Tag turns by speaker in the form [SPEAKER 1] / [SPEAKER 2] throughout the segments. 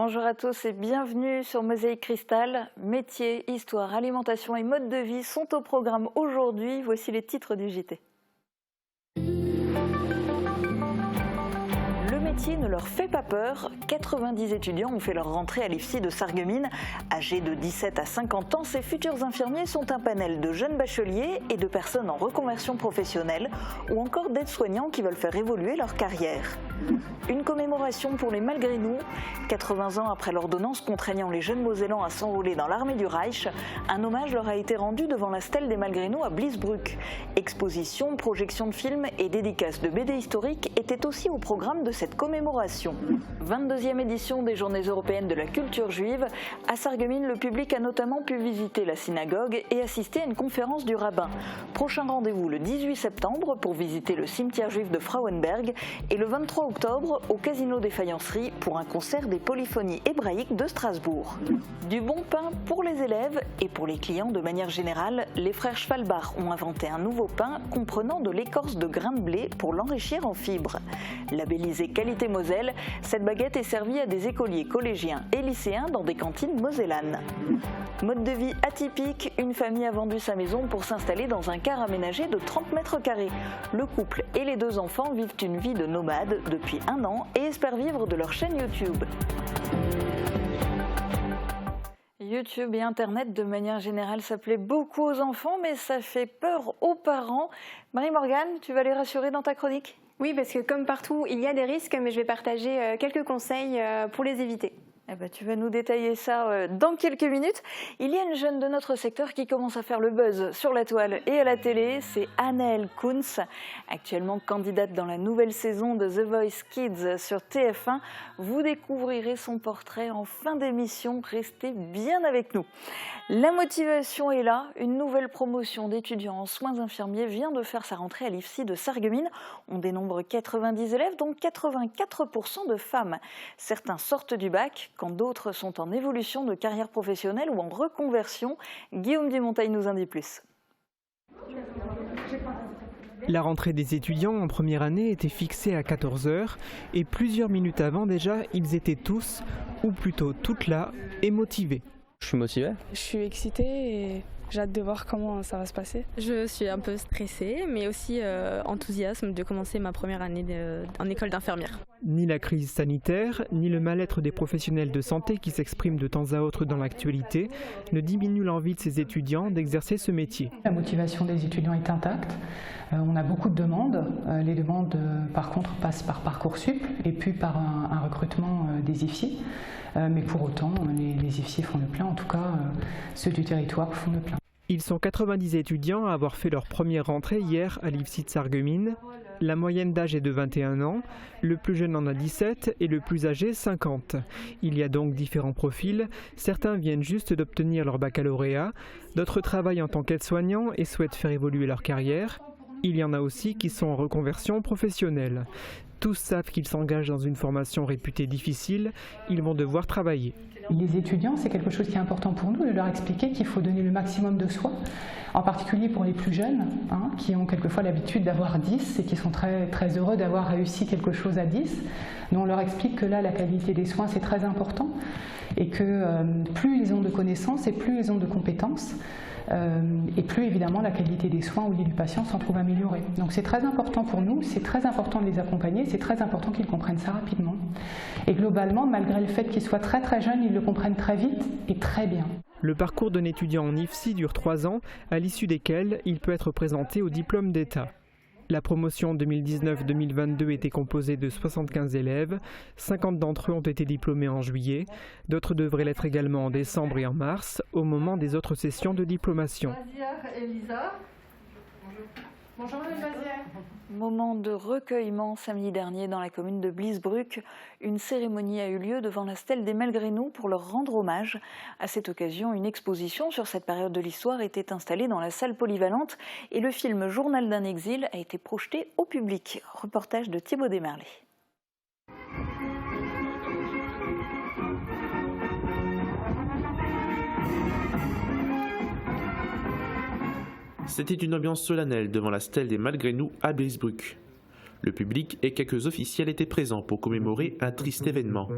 [SPEAKER 1] Bonjour à tous et bienvenue sur Mosaïque Cristal. Métiers, histoire, alimentation et mode de vie sont au programme aujourd'hui. Voici les titres du JT. Le métier ne leur fait pas peur. 90 étudiants ont fait leur rentrée à l'IFSI de Sarreguemines. Âgés de 17 à 50 ans, ces futurs infirmiers sont un panel de jeunes bacheliers et de personnes en reconversion professionnelle ou encore d'aides-soignants qui veulent faire évoluer leur carrière. Une commémoration pour les malgré nous. 80 ans après l'ordonnance contraignant les jeunes Mosellans à s'enrôler dans l'armée du Reich, un hommage leur a été rendu devant la stèle des malgré nous à Bliesbruck. Exposition, projection de films et dédicaces de BD historiques étaient aussi au programme de cette commémoration. 22e édition des Journées européennes de la culture juive. À Sarreguemines, le public a notamment pu visiter la synagogue et assister à une conférence du rabbin. Prochain rendez-vous le 18 septembre pour visiter le cimetière juif de Frauenberg et le 23 octobre au Casino des Faïenceries pour un concert des polyphonies hébraïques de Strasbourg. Du bon pain pour les élèves et pour les clients de manière générale, les frères Schwalbach ont inventé un nouveau pain comprenant de l'écorce de grains de blé pour l'enrichir en fibres. Labellisée Qualité Moselle, cette baguette est servie à des écoliers collégiens et lycéens dans des cantines mosellanes. Mode de vie atypique, une famille a vendu sa maison pour s'installer dans un car aménagé de 30 mètres carrés. Le couple et les deux enfants vivent une vie de nomade depuis un an et espèrent vivre de leur chaîne YouTube. YouTube et Internet, de manière générale, ça plaît beaucoup aux enfants, mais ça fait peur aux parents. Marie-Morgane, tu vas les rassurer dans ta chronique ?
[SPEAKER 2] Oui, parce que comme partout, il y a des risques, mais je vais partager quelques conseils pour les éviter.
[SPEAKER 1] Eh ben, tu vas nous détailler ça dans quelques minutes. Il y a une jeune de notre secteur qui commence à faire le buzz sur la toile et à la télé, c'est Anaëlle Kunz, actuellement candidate dans la nouvelle saison de The Voice Kids sur TF1. Vous découvrirez son portrait en fin d'émission, restez bien avec nous. La motivation est là, une nouvelle promotion d'étudiants en soins infirmiers vient de faire sa rentrée à l'IFSI de Sarreguemines. On dénombre 90 élèves, dont 84% de femmes. Certains sortent du bac, quand d'autres sont en évolution de carrière professionnelle ou en reconversion. Guillaume Dumontagne nous en dit plus.
[SPEAKER 3] La rentrée des étudiants en première année était fixée à 14 h et plusieurs minutes avant déjà, ils étaient tous, ou plutôt toutes là, et motivés.
[SPEAKER 4] Je suis motivé.
[SPEAKER 5] Je suis excitée et j'ai hâte de voir comment ça va se passer.
[SPEAKER 6] Je suis un peu stressée, mais aussi enthousiasme de commencer ma première année en école d'infirmière.
[SPEAKER 3] Ni la crise sanitaire, ni le mal-être des professionnels de santé qui s'expriment de temps à autre dans l'actualité ne diminuent l'envie de ces étudiants d'exercer ce métier.
[SPEAKER 7] La motivation des étudiants est intacte. On a beaucoup de demandes. Les demandes, par contre, passent par Parcoursup et puis par un recrutement des IFSI. Mais pour autant, les IFSI font le plein. En tout cas, ceux du territoire font le plein.
[SPEAKER 3] Ils sont 90 étudiants à avoir fait leur première rentrée hier à l'IFSI de Sarreguemines. La moyenne d'âge est de 21 ans, le plus jeune en a 17 et le plus âgé 50. Il y a donc différents profils, certains viennent juste d'obtenir leur baccalauréat, d'autres travaillent en tant qu'aides-soignants et souhaitent faire évoluer leur carrière. Il y en a aussi qui sont en reconversion professionnelle. Tous savent qu'ils s'engagent dans une formation réputée difficile, ils vont devoir travailler.
[SPEAKER 7] Les étudiants, c'est quelque chose qui est important pour nous, de leur expliquer qu'il faut donner le maximum de soi, en particulier pour les plus jeunes, qui ont quelquefois l'habitude d'avoir 10 et qui sont très, très heureux d'avoir réussi quelque chose à 10. Nous, on leur explique que là, la qualité des soins, c'est très important et que plus ils ont de connaissances et plus ils ont de compétences, et plus évidemment la qualité des soins au lit du patient s'en trouve améliorée. Donc c'est très important pour nous, c'est très important de les accompagner, c'est très important qu'ils comprennent ça rapidement. Et globalement, malgré le fait qu'ils soient très très jeunes, ils le comprennent très vite et très bien.
[SPEAKER 3] Le parcours d'un étudiant en IFSI dure 3 ans, à l'issue desquels il peut être présenté au diplôme d'État. La promotion 2019-2022 était composée de 75 élèves, 50 d'entre eux ont été diplômés en juillet, d'autres devraient l'être également en décembre et en mars, au moment des autres sessions de diplomation.
[SPEAKER 1] Bonjour Moment de recueillement samedi dernier dans la commune de Bliesbruck. Une cérémonie a eu lieu devant la stèle des malgré nous pour leur rendre hommage. À cette occasion, une exposition sur cette période de l'histoire était installée dans la salle polyvalente et le film Journal d'un exil a été projeté au public. Reportage de Thibaut Desmerlet.
[SPEAKER 8] C'était une ambiance solennelle devant la stèle des malgré nous à Bliesbruck. Le public et quelques officiels étaient présents pour commémorer un triste événement.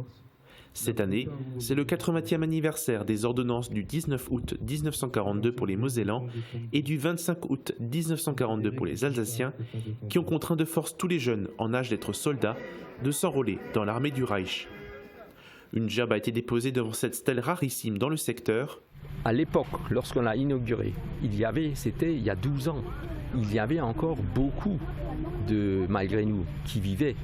[SPEAKER 8] Cette année, c'est le 80e anniversaire des ordonnances du 19 août 1942 pour les Mosellans et du 25 août 1942 pour les Alsaciens, qui ont contraint de force tous les jeunes en âge d'être soldats de s'enrôler dans l'armée du Reich. Une gerbe a été déposée devant cette stèle rarissime dans le secteur.
[SPEAKER 4] À l'époque, lorsqu'on l'a inauguré, c'était il y a 12 ans, il y avait encore beaucoup de malgré nous qui vivaient.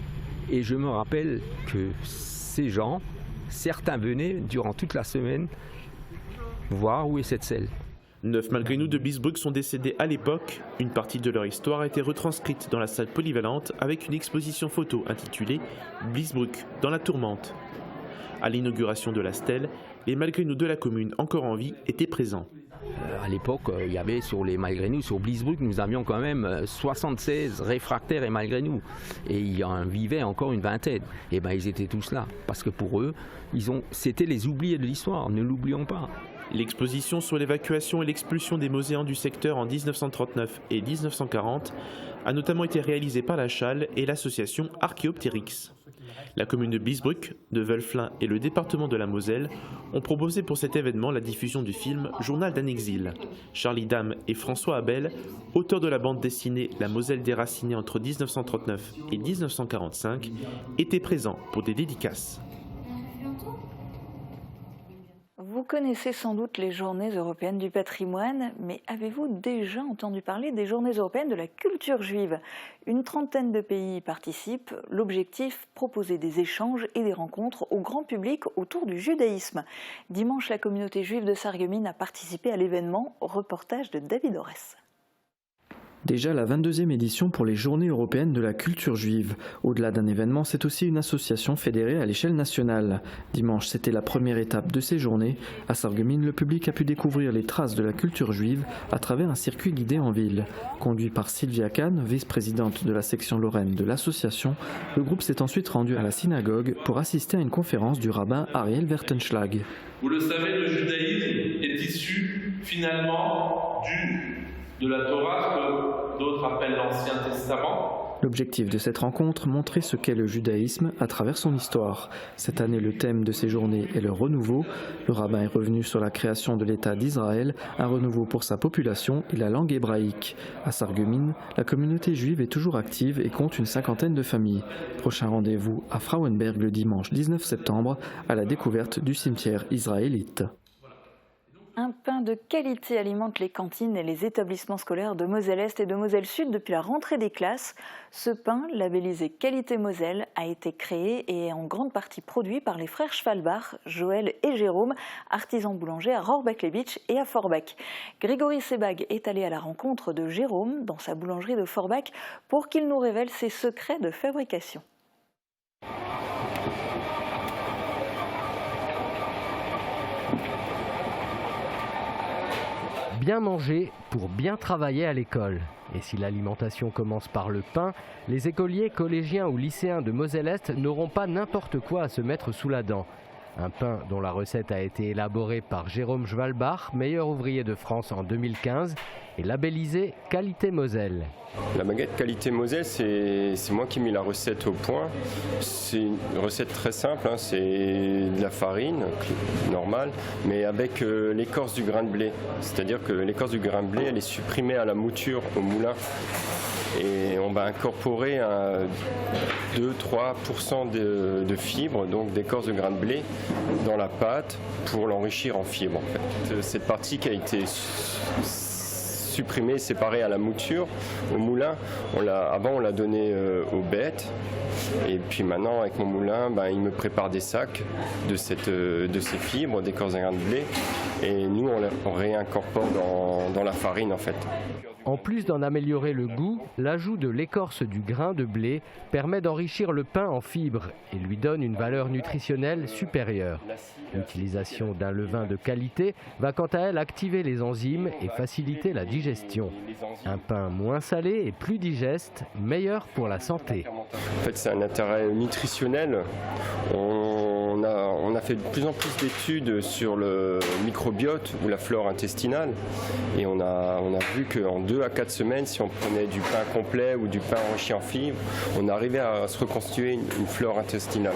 [SPEAKER 4] Et je me rappelle que ces gens, certains venaient durant toute la semaine voir où est cette stèle.
[SPEAKER 8] 9 malgré nous de Bliesbruck sont décédés à l'époque. Une partie de leur histoire a été retranscrite dans la salle polyvalente avec une exposition photo intitulée Bliesbruck dans la tourmente. À l'inauguration de la stèle, les malgré nous de la commune encore en vie étaient présents.
[SPEAKER 4] À l'époque, il y avait sur les malgré nous, sur Bliesbruck, nous avions quand même 76 réfractaires et malgré nous. Et il y en vivait encore une vingtaine. Et bien ils étaient tous là. Parce que pour eux, c'était les oubliés de l'histoire, ne l'oublions pas.
[SPEAKER 8] L'exposition sur l'évacuation et l'expulsion des Mosellans du secteur en 1939 et 1940 a notamment été réalisée par la Chale et l'association Archéoptérix. La commune de Bliesbruck, de Wölflin et le département de la Moselle ont proposé pour cet événement la diffusion du film Journal d'un exil. Charlie Dame et François Abel, auteurs de la bande dessinée La Moselle déracinée entre 1939 et 1945, étaient présents pour des dédicaces.
[SPEAKER 1] Vous connaissez sans doute les Journées européennes du patrimoine, mais avez-vous déjà entendu parler des Journées européennes de la culture juive? Une trentaine de pays y participent. L'objectif, proposer des échanges et des rencontres au grand public autour du judaïsme. Dimanche, la communauté juive de Sarreguemines a participé à l'événement. Reportage de David Orès.
[SPEAKER 9] Déjà la 22e édition pour les Journées européennes de la culture juive. Au-delà d'un événement, c'est aussi une association fédérée à l'échelle nationale. Dimanche, c'était la première étape de ces journées. À Sarreguemines, le public a pu découvrir les traces de la culture juive à travers un circuit guidé en ville. Conduit par Sylvia Kahn, vice-présidente de la section Lorraine de l'association, le groupe s'est ensuite rendu à la synagogue pour assister à une conférence du rabbin Ariel Wertenschlag.
[SPEAKER 10] Vous le savez, le judaïsme est issu finalement de la Torah, que d'autres appellent l'Ancien Testament.
[SPEAKER 9] L'objectif de cette rencontre, montrer ce qu'est le judaïsme à travers son histoire. Cette année, le thème de ces journées est le renouveau. Le rabbin est revenu sur la création de l'État d'Israël, un renouveau pour sa population et la langue hébraïque. À Sarreguemines, la communauté juive est toujours active et compte une 50aine de familles. Prochain rendez-vous à Frauenberg le dimanche 19 septembre, à la découverte du cimetière israélite.
[SPEAKER 1] Un pain de qualité alimente les cantines et les établissements scolaires de Moselle-Est et de Moselle-Sud depuis la rentrée des classes. Ce pain, labellisé Qualité Moselle, a été créé et est en grande partie produit par les frères Schwalbach, Joël et Jérôme, artisans boulangers à Rohrbach-les-Bitches et à Forbach. Grégory Sebag est allé à la rencontre de Jérôme dans sa boulangerie de Forbach pour qu'il nous révèle ses secrets de fabrication.
[SPEAKER 11] Bien manger pour bien travailler à l'école. Et si l'alimentation commence par le pain, les écoliers, collégiens ou lycéens de Moselle-Est n'auront pas n'importe quoi à se mettre sous la dent. Un pain dont la recette a été élaborée par Jérôme Schwalbach, meilleur ouvrier de France en 2015, et labellisé Qualité Moselle.
[SPEAKER 12] La baguette Qualité Moselle, c'est moi qui ai mis la recette au point. C'est une recette très simple, hein, c'est de la farine normale, mais avec l'écorce du grain de blé. C'est-à-dire que l'écorce du grain de blé, elle est supprimée à la mouture au moulin. Et on va incorporer 2-3% de fibres, donc d'écorce de grain de blé, dans la pâte pour l'enrichir en fibres. En fait. Cette partie qui a été supprimée, séparée à la mouture, au moulin, avant on l'a donnée aux bêtes. Et puis maintenant, avec mon moulin, il me prépare des sacs de ces fibres, d'écorce de grain de blé. Et nous, on réincorpore dans la farine en fait.
[SPEAKER 11] En plus d'en améliorer le goût, l'ajout de l'écorce du grain de blé permet d'enrichir le pain en fibres et lui donne une valeur nutritionnelle supérieure. L'utilisation d'un levain de qualité va quant à elle activer les enzymes et faciliter la digestion. Un pain moins salé et plus digeste, meilleur pour la santé.
[SPEAKER 12] En fait, c'est un intérêt nutritionnel. On a fait de plus en plus d'études sur le microbiote ou la flore intestinale et on a vu qu'en 2 à 4 semaines, si on prenait du pain complet ou du pain enrichi en fibres, on arrivait à se reconstituer une flore intestinale.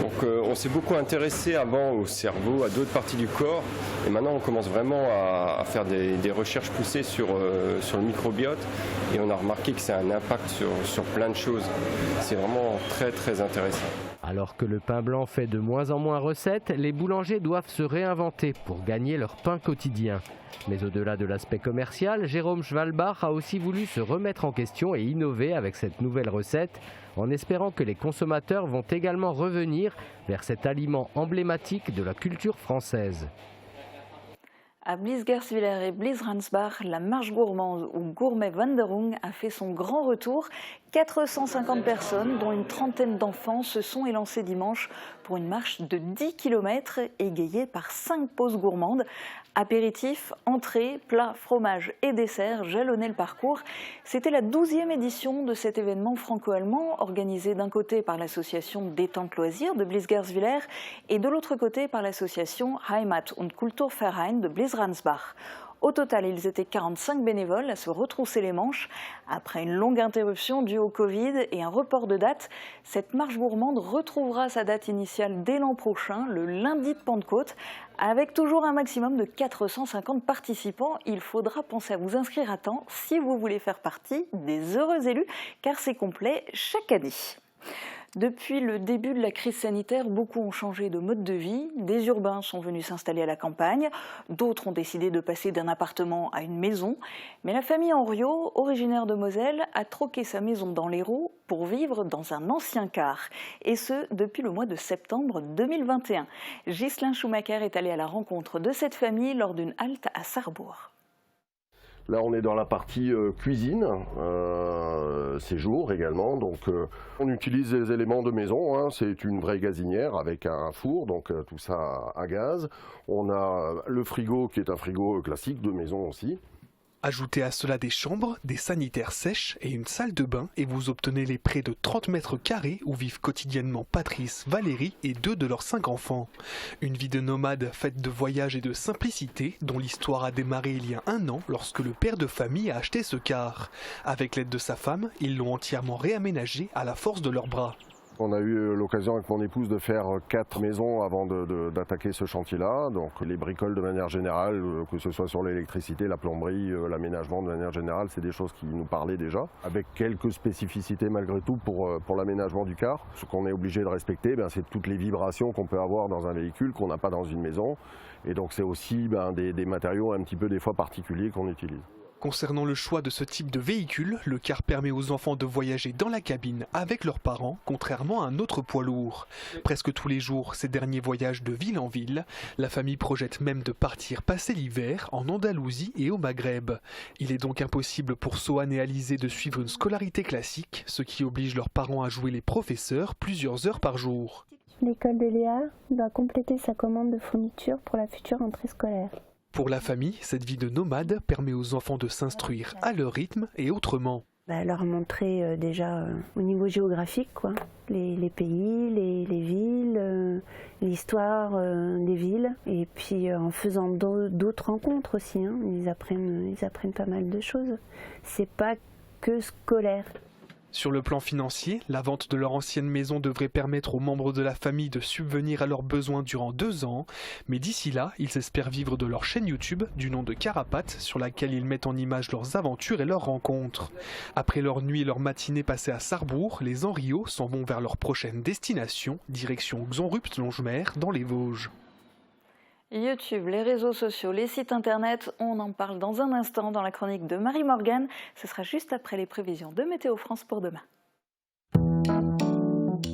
[SPEAKER 12] Donc on s'est beaucoup intéressé avant au cerveau, à d'autres parties du corps, et maintenant on commence vraiment à faire des recherches poussées sur le microbiote, et on a remarqué que ça a un impact sur plein de choses. C'est vraiment très très intéressant.
[SPEAKER 11] Alors que le pain blanc fait de moins en moins recette, les boulangers doivent se réinventer pour gagner leur pain quotidien. Mais au-delà de l'aspect commercial, Jérôme Schwalbach a aussi voulu se remettre en question et innover avec cette nouvelle recette, en espérant que les consommateurs vont également revenir vers cet aliment emblématique de la culture française.
[SPEAKER 1] À Blies-Gerswiller et Blies-Ransbach, la marche gourmande ou Gourmet Wanderung a fait son grand retour. 450 personnes, dont une trentaine d'enfants, se sont élancées dimanche pour une marche de 10 km égayée par 5 pauses gourmandes. Apéritifs, entrées, plats, fromages et desserts jalonnaient le parcours. C'était la 12e édition de cet événement franco-allemand, organisé d'un côté par l'association Détente Loisirs de Blies-Gerswiller et de l'autre côté par l'association Heimat- und Kulturverein de Blies-Ransbach. Au total, ils étaient 45 bénévoles à se retrousser les manches. Après une longue interruption due au Covid et un report de date, cette marche gourmande retrouvera sa date initiale dès l'an prochain, le lundi de Pentecôte. Avec toujours un maximum de 450 participants, il faudra penser à vous inscrire à temps si vous voulez faire partie des heureux élus, car c'est complet chaque année. Depuis le début de la crise sanitaire, beaucoup ont changé de mode de vie. Des urbains sont venus s'installer à la campagne, d'autres ont décidé de passer d'un appartement à une maison. Mais la famille Henriot, originaire de Moselle, a troqué sa maison dans l'Hérault pour vivre dans un ancien car. Et ce, depuis le mois de septembre 2021. Ghislain Schumacher est allé à la rencontre de cette famille lors d'une halte à Sarrebourg.
[SPEAKER 13] Là, on est dans la partie cuisine, séjour également. Donc, on utilise les éléments de maison. Hein. C'est une vraie gazinière avec un four, donc tout ça à gaz. On a le frigo qui est un frigo classique de maison aussi.
[SPEAKER 14] Ajoutez à cela des chambres, des sanitaires sèches et une salle de bain et vous obtenez les près de 30 mètres carrés où vivent quotidiennement Patrice, Valérie et 2 de leurs 5 enfants. Une vie de nomade faite de voyages et de simplicité dont l'histoire a démarré il y a 1 an lorsque le père de famille a acheté ce car. Avec l'aide de sa femme, ils l'ont entièrement réaménagé à la force de leurs bras.
[SPEAKER 13] On a eu l'occasion avec mon épouse de faire 4 maisons avant d'attaquer ce chantier-là. Donc les bricoles de manière générale, que ce soit sur l'électricité, la plomberie, l'aménagement de manière générale, c'est des choses qui nous parlaient déjà. Avec quelques spécificités malgré tout pour l'aménagement du car. Ce qu'on est obligé de respecter, c'est toutes les vibrations qu'on peut avoir dans un véhicule qu'on n'a pas dans une maison. Et donc c'est aussi des matériaux un petit peu des fois particuliers qu'on utilise.
[SPEAKER 14] Concernant le choix de ce type de véhicule, le car permet aux enfants de voyager dans la cabine avec leurs parents, contrairement à un autre poids lourd. Presque tous les jours, ces derniers voyagent de ville en ville. La famille projette même de partir passer l'hiver en Andalousie et au Maghreb. Il est donc impossible pour Sohan et Alizé de suivre une scolarité classique, ce qui oblige leurs parents à jouer les professeurs plusieurs heures par jour.
[SPEAKER 15] L'école de Léa va compléter sa commande de fourniture pour la future rentrée scolaire.
[SPEAKER 14] Pour la famille, cette vie de nomade permet aux enfants de s'instruire à leur rythme et autrement.
[SPEAKER 15] Leur montrer déjà au niveau géographique, les pays, les villes, l'histoire des villes. Et puis en faisant d'autres rencontres aussi, ils apprennent pas mal de choses. C'est pas que scolaire.
[SPEAKER 14] Sur le plan financier, la vente de leur ancienne maison devrait permettre aux membres de la famille de subvenir à leurs besoins durant 2 ans. Mais d'ici là, ils espèrent vivre de leur chaîne YouTube du nom de Carapates, sur laquelle ils mettent en image leurs aventures et leurs rencontres. Après leur nuit et leur matinée passée à Sarrebourg, les Henriot s'en vont vers leur prochaine destination, direction Xonrupt-Longemer dans les Vosges.
[SPEAKER 1] YouTube, les réseaux sociaux, les sites internet, on en parle dans un instant dans la chronique de Marie Morgan. Ce sera juste après les prévisions de Météo France pour demain.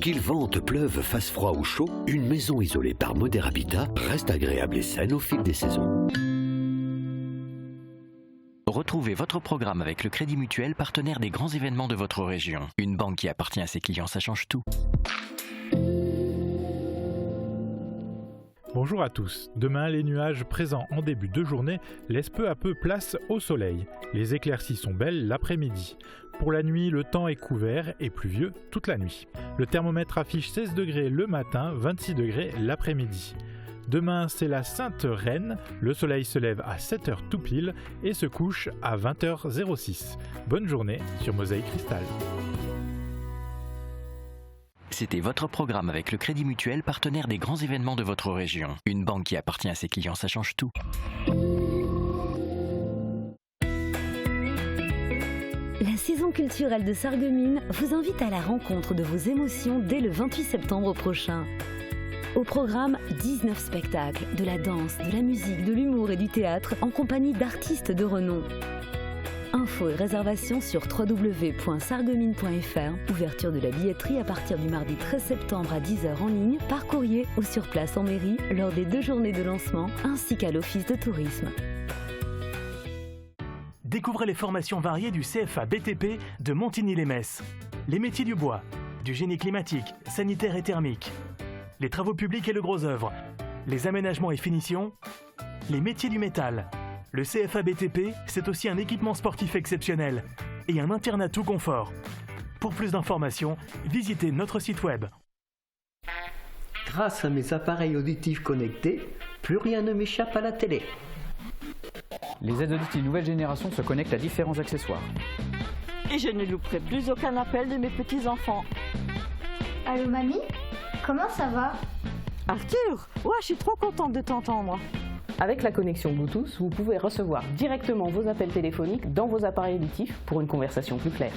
[SPEAKER 16] Qu'il vente, pleuve, fasse froid ou chaud, une maison isolée par Moder Habitat reste agréable et saine au fil des saisons.
[SPEAKER 17] Retrouvez votre programme avec le Crédit Mutuel, partenaire des grands événements de votre région. Une banque qui appartient à ses clients, ça change tout.
[SPEAKER 18] Bonjour à tous. Demain, les nuages présents en début de journée laissent peu à peu place au soleil. Les éclaircies sont belles l'après-midi. Pour la nuit, le temps est couvert et pluvieux toute la nuit. Le thermomètre affiche 16 degrés le matin, 26 degrés l'après-midi. Demain, c'est la Sainte Reine. Le soleil se lève à 7h tout pile et se couche à 20h06. Bonne journée sur Mosaïque Cristal.
[SPEAKER 17] C'était votre programme avec le Crédit Mutuel, partenaire des grands événements de votre région. Une banque qui appartient à ses clients, ça change tout.
[SPEAKER 19] La saison culturelle de Sarreguemines vous invite à la rencontre de vos émotions dès le 28 septembre prochain. Au programme, 19 spectacles, de la danse, de la musique, de l'humour et du théâtre en compagnie d'artistes de renom. Infos et réservations sur www.sarreguemines.fr. Ouverture de la billetterie à partir du mardi 13 septembre à 10h en ligne, par courrier ou sur place en mairie lors des 2 journées de lancement ainsi qu'à l'Office de tourisme.
[SPEAKER 20] Découvrez les formations variées du CFA BTP de Montigny-les-Metz. Les métiers du bois, du génie climatique, sanitaire et thermique, les travaux publics et le gros œuvre, les aménagements et finitions, les métiers du métal. Le CFA BTP, c'est aussi un équipement sportif exceptionnel et un internat tout confort. Pour plus d'informations, visitez notre site web.
[SPEAKER 21] Grâce à mes appareils auditifs connectés, plus rien ne m'échappe à la télé.
[SPEAKER 22] Les aides auditives nouvelle génération se connectent à différents accessoires.
[SPEAKER 23] Et je ne louperai plus aucun appel de mes petits-enfants.
[SPEAKER 24] Allô mamie? Comment ça va?
[SPEAKER 23] Arthur, ouais, je suis trop contente de t'entendre.
[SPEAKER 25] Avec la connexion Bluetooth, vous pouvez recevoir directement vos appels téléphoniques dans vos appareils auditifs pour une conversation plus claire.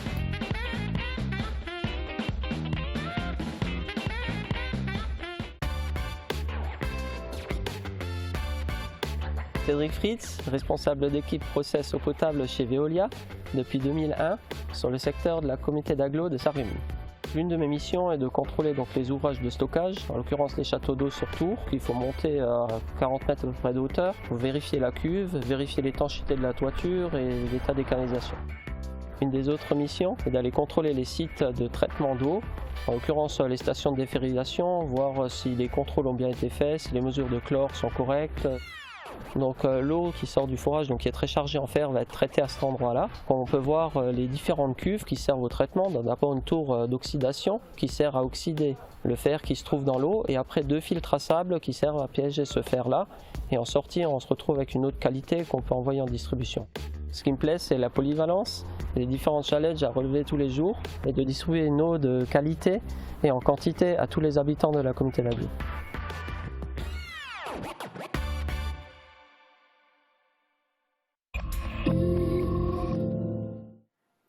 [SPEAKER 26] Cédric Fritz, responsable d'équipe process eau potable chez Veolia depuis 2001 sur le secteur de la communauté d'agglo de Sarreguemines. L'une de mes missions est de contrôler donc les ouvrages de stockage, en l'occurrence les châteaux d'eau sur tour, qu'il faut monter à 40 mètres à peu près de hauteur pour vérifier la cuve, vérifier l'étanchéité de la toiture et l'état des canalisations. Une des autres missions est d'aller contrôler les sites de traitement d'eau, en l'occurrence les stations de déférilisation, voir si les contrôles ont bien été faits, si les mesures de chlore sont correctes. Donc l'eau qui sort du forage, donc qui est très chargée en fer, va être traitée à cet endroit-là. On peut voir les différentes cuves qui servent au traitement. D'abord une tour d'oxydation qui sert à oxyder le fer qui se trouve dans l'eau, et après 2 filtres à sable qui servent à piéger ce fer-là. Et en sortie, on se retrouve avec une eau de qualité qu'on peut envoyer en distribution. Ce qui me plaît, c'est la polyvalence, les différents challenges à relever tous les jours, et de distribuer une eau de qualité et en quantité à tous les habitants de la communauté d'agglo.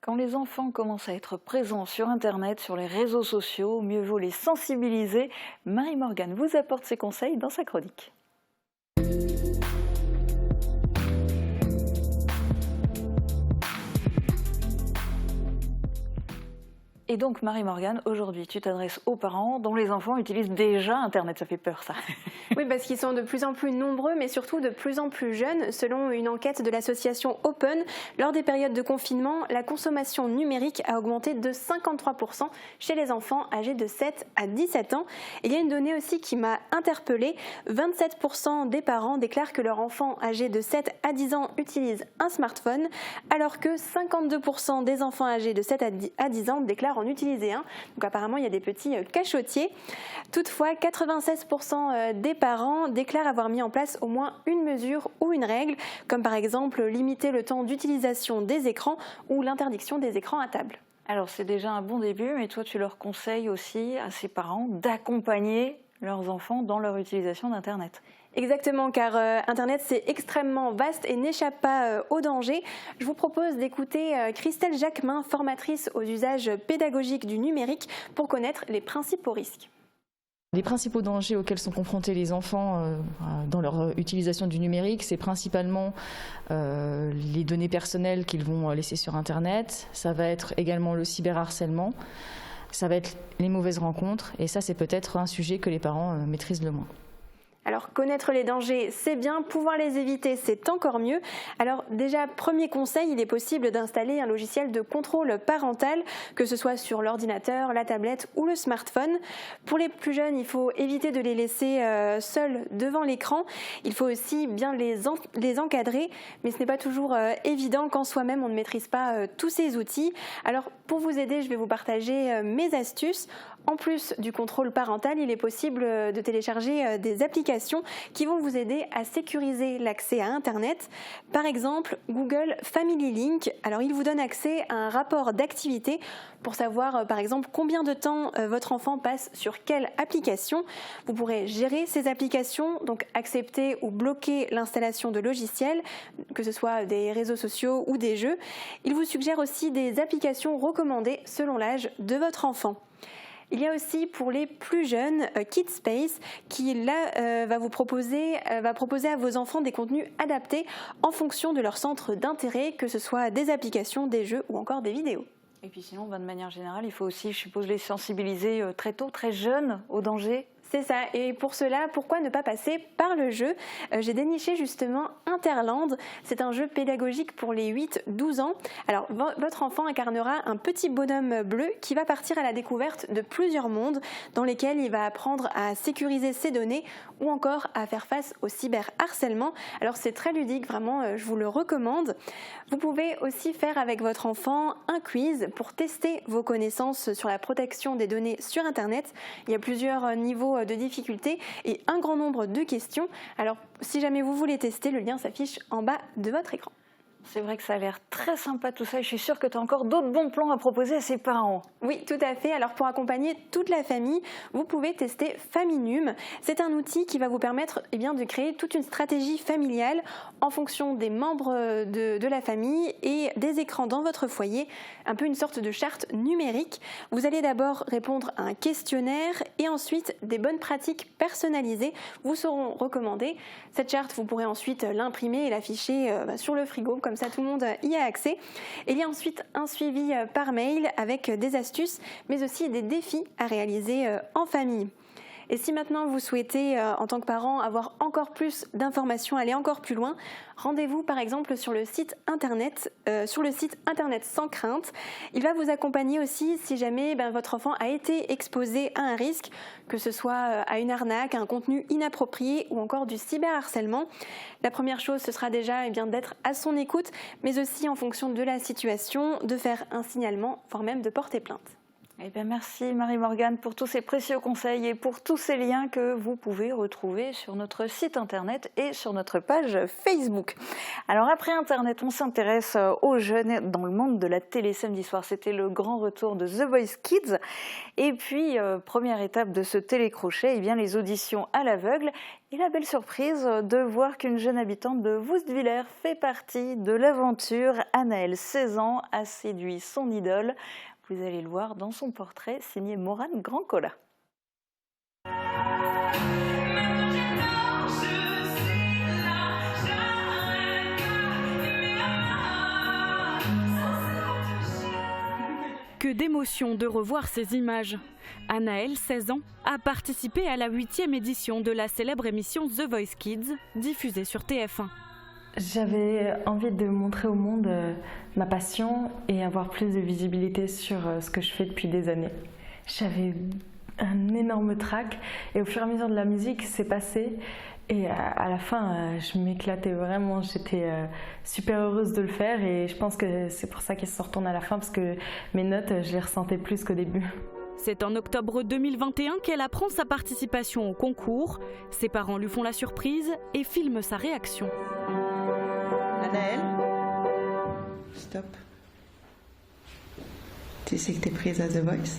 [SPEAKER 1] Quand les enfants commencent à être présents sur Internet, sur les réseaux sociaux, mieux vaut les sensibiliser. Marie-Morgane vous apporte ses conseils dans sa chronique. Et donc Marie-Morgane, aujourd'hui tu t'adresses aux parents dont les enfants utilisent déjà Internet, ça fait peur ça.
[SPEAKER 2] Oui, parce qu'ils sont de plus en plus nombreux, mais surtout de plus en plus jeunes. Selon une enquête de l'association Open, lors des périodes de confinement, la consommation numérique a augmenté de 53% chez les enfants âgés de 7 à 17 ans. Et il y a une donnée aussi qui m'a interpellée. 27% des parents déclarent que leur enfant âgé de 7 à 10 ans utilise un smartphone, alors que 52% des enfants âgés de 7 à 10 ans déclarent en utiliser un. Donc apparemment, il y a des petits cachotiers. Toutefois, 96% des parents déclarent avoir mis en place au moins une mesure ou une règle, comme par exemple limiter le temps d'utilisation des écrans ou l'interdiction des écrans à table.
[SPEAKER 1] Alors c'est déjà un bon début, mais toi tu leur conseilles aussi à ces parents d'accompagner leurs enfants dans leur utilisation d'Internet.
[SPEAKER 2] Exactement, car Internet c'est extrêmement vaste et n'échappe pas au danger. Je vous propose d'écouter Christelle Jacquemin, formatrice aux usages pédagogiques du numérique, pour connaître les principaux risques.
[SPEAKER 27] Les principaux dangers auxquels sont confrontés les enfants dans leur utilisation du numérique, c'est principalement les données personnelles qu'ils vont laisser sur Internet. Ça va être également le cyberharcèlement, ça va être les mauvaises rencontres, et ça c'est peut-être un sujet que les parents maîtrisent le moins.
[SPEAKER 2] Alors connaître les dangers, c'est bien, pouvoir les éviter, c'est encore mieux. Alors déjà, premier conseil, il est possible d'installer un logiciel de contrôle parental, que ce soit sur l'ordinateur, la tablette ou le smartphone. Pour les plus jeunes, il faut éviter de les laisser seuls devant l'écran. Il faut aussi bien les encadrer, mais ce n'est pas toujours évident quand soi-même on ne maîtrise pas tous ces outils. Alors pour vous aider, je vais vous partager mes astuces. En plus du contrôle parental, il est possible de télécharger des applications applications qui vont vous aider à sécuriser l'accès à Internet. Par exemple, Google Family Link. Alors, il vous donne accès à un rapport d'activité pour savoir, par exemple, combien de temps votre enfant passe sur quelle application. Vous pourrez gérer ces applications, donc accepter ou bloquer l'installation de logiciels, que ce soit des réseaux sociaux ou des jeux. Il vous suggère aussi des applications recommandées selon l'âge de votre enfant. Il y a aussi pour les plus jeunes KidSpace qui là va proposer à vos enfants des contenus adaptés en fonction de leur centre d'intérêt, que ce soit des applications, des jeux ou encore des vidéos.
[SPEAKER 1] Et puis sinon, de manière générale, il faut aussi, je suppose, les sensibiliser très tôt, très jeunes au danger.
[SPEAKER 2] C'est ça, et pour cela, pourquoi ne pas passer par le jeu ? J'ai déniché justement Interland, c'est un jeu pédagogique pour les 8-12 ans. Alors, votre enfant incarnera un petit bonhomme bleu qui va partir à la découverte de plusieurs mondes dans lesquels il va apprendre à sécuriser ses données ou encore à faire face au cyberharcèlement. Alors, c'est très ludique, vraiment, je vous le recommande. Vous pouvez aussi faire avec votre enfant un quiz pour tester vos connaissances sur la protection des données sur Internet. Il y a plusieurs niveaux de difficulté et un grand nombre de questions. Alors, si jamais vous voulez tester, le lien s'affiche en bas de votre écran.
[SPEAKER 1] C'est vrai que ça a l'air très sympa tout ça et je suis sûre que tu as encore d'autres bons plans à proposer à ses parents.
[SPEAKER 2] Oui, tout à fait. Alors pour accompagner toute la famille, vous pouvez tester Faminum. C'est un outil qui va vous permettre de créer toute une stratégie familiale en fonction des membres de la famille et des écrans dans votre foyer, un peu une sorte de charte numérique. Vous allez d'abord répondre à un questionnaire et ensuite des bonnes pratiques personnalisées vous seront recommandées. Cette charte, vous pourrez ensuite l'imprimer et l'afficher sur le frigo, comme ça tout le monde y a accès. Et il y a ensuite un suivi par mail avec des astuces, mais aussi des défis à réaliser en famille. Et si maintenant vous souhaitez, en tant que parent, avoir encore plus d'informations, aller encore plus loin, rendez-vous par exemple sur le site internet Sans Crainte. Il va vous accompagner aussi si jamais votre enfant a été exposé à un risque, que ce soit à une arnaque, à un contenu inapproprié ou encore du cyberharcèlement. La première chose, ce sera déjà d'être à son écoute, mais aussi en fonction de la situation, de faire un signalement, voire même de porter plainte.
[SPEAKER 1] Eh bien, merci Marie-Morgane pour tous ces précieux conseils et pour tous ces liens que vous pouvez retrouver sur notre site internet et sur notre page Facebook. Alors après internet, on s'intéresse aux jeunes dans le monde de la télé samedi soir. C'était le grand retour de The Voice Kids. Et puis, première étape de ce télécrochet, les auditions à l'aveugle. Et la belle surprise de voir qu'une jeune habitante de Woustviller fait partie de l'aventure. Anaëlle, 16 ans, a séduit son idole. Vous allez le voir dans son portrait signé Morane Grandcola.
[SPEAKER 3] Que d'émotion de revoir ces images. Anaëlle, 16 ans, a participé à la 8e édition de la célèbre émission The Voice Kids, diffusée sur TF1.
[SPEAKER 4] J'avais envie de montrer au monde ma passion et avoir plus de visibilité sur ce que je fais depuis des années. J'avais un énorme trac et au fur et à mesure de la musique, c'est passé. Et à la fin, je m'éclatais vraiment, j'étais super heureuse de le faire et je pense que c'est pour ça qu'elle se retourne à la fin parce que mes notes, je les ressentais plus qu'au début.
[SPEAKER 3] C'est en octobre 2021 qu'elle apprend sa participation au concours. Ses parents lui font la surprise et filment sa réaction.
[SPEAKER 5] Anaëlle, stop. Tu sais que t'es prise à The Voice ?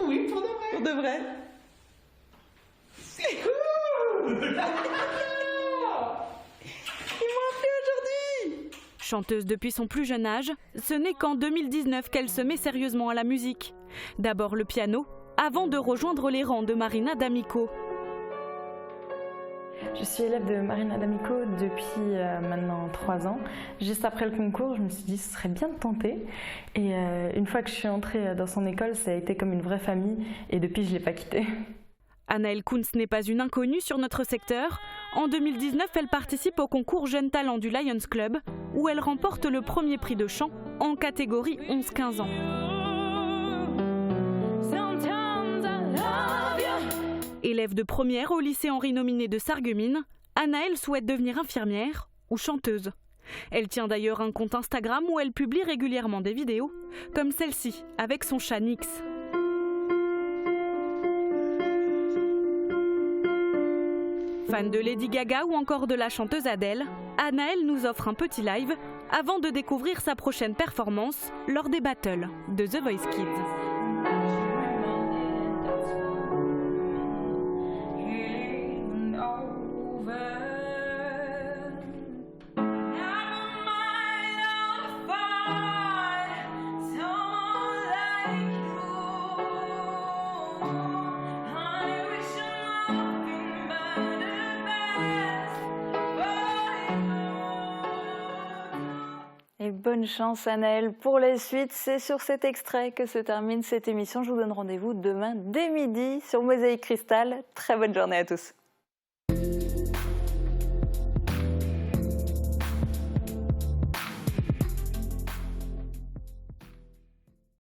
[SPEAKER 5] Oui, pour de vrai. Pour de vrai. C'est cool. Ils m'ont appelé aujourd'hui.
[SPEAKER 3] Chanteuse depuis son plus jeune âge, ce n'est qu'en 2019 qu'elle se met sérieusement à la musique. D'abord le piano, avant de rejoindre les rangs de Marina D'Amico.
[SPEAKER 4] Je suis élève de Marina D'Amico depuis maintenant 3 ans. Juste après le concours, je me suis dit ce serait bien de tenter. Et une fois que je suis entrée dans son école, ça a été comme une vraie famille et depuis je ne l'ai pas quittée.
[SPEAKER 3] Anaëlle Kunz n'est pas une inconnue sur notre secteur. En 2019, elle participe au concours Jeunes Talents du Lions Club, où elle remporte le premier prix de chant en catégorie 11-15 ans. Élève de première au lycée Henri Nominé de Sarreguemines, Anaëlle souhaite devenir infirmière ou chanteuse. Elle tient d'ailleurs un compte Instagram où elle publie régulièrement des vidéos, comme celle-ci avec son chat Nix. Fan de Lady Gaga ou encore de la chanteuse Adele, Anaëlle nous offre un petit live avant de découvrir sa prochaine performance lors des battles de The Voice Kids.
[SPEAKER 1] Et bonne chance Anaëlle pour la suite. C'est sur cet extrait que se termine cette émission. Je vous donne rendez-vous demain dès midi sur Mosaïque Cristal. Très bonne journée à tous.